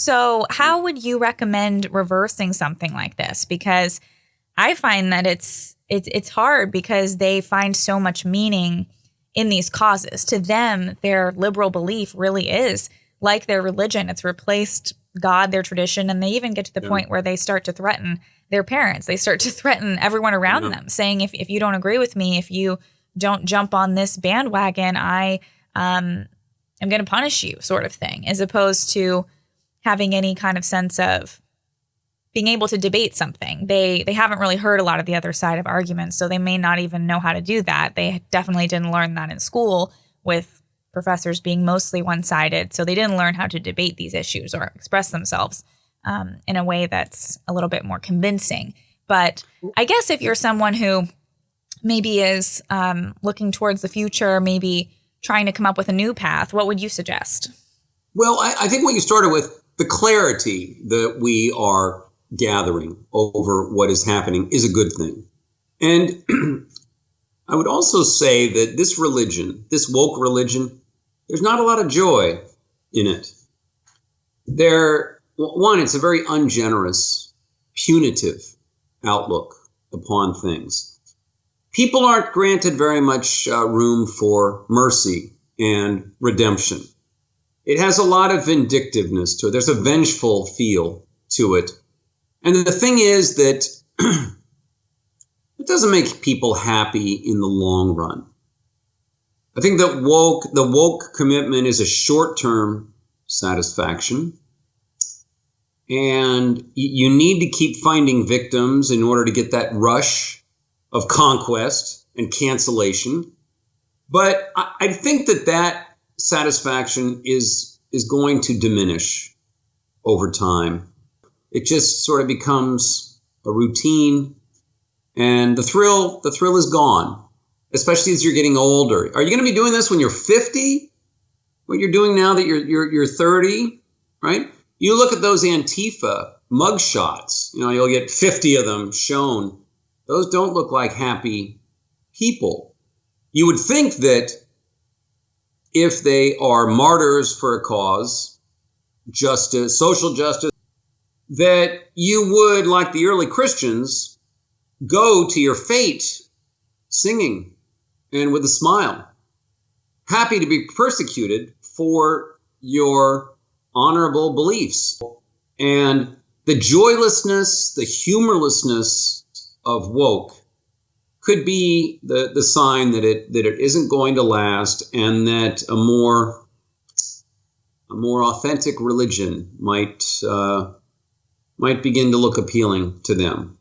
So how would you recommend reversing something like this? Because I find that it's hard because they find so much meaning in these causes. To them, their liberal belief really is like their religion. It's replaced God, their tradition, and they even get to the point where they start to threaten their parents. They start to threaten everyone around them, saying, if you don't agree with me, if you don't jump on this bandwagon, I am going to punish you, sort of thing, as opposed to having any kind of sense of being able to debate something. They haven't really heard a lot of the other side of arguments, so they may not even know how to do that. They definitely didn't learn that in school, with professors being mostly one-sided, so they didn't learn how to debate these issues or express themselves in a way that's a little bit more convincing. But I guess if you're someone who maybe is looking towards the future, maybe trying to come up with a new path, what would you suggest? Well, I think what you started with, the clarity that we are gathering over what is happening, is a good thing. And I would also say that this religion, this woke religion, there's not a lot of joy in it. One, it's a very ungenerous, punitive outlook upon things. People aren't granted very much room for mercy and redemption. It has a lot of vindictiveness to it. There's a vengeful feel to it. And the thing is that it doesn't make people happy in the long run. I think that the woke commitment is a short-term satisfaction. And you need to keep finding victims in order to get that rush of conquest and cancellation. But I think that satisfaction is going to diminish over time. It just sort of becomes a routine, and the thrill is gone, especially as you're getting older. Are you going to be doing this when you're 50? What you're doing now that you're 30, right? You look at those Antifa mugshots, you'll get 50 of them shown. Those don't look like happy people. You would think that if they are martyrs for a cause, justice, social justice, that you would, like the early Christians, go to your fate singing and with a smile, happy to be persecuted for your honorable beliefs. And the joylessness, the humorlessness of woke could be the sign that it isn't going to last, and that a more authentic religion might begin to look appealing to them.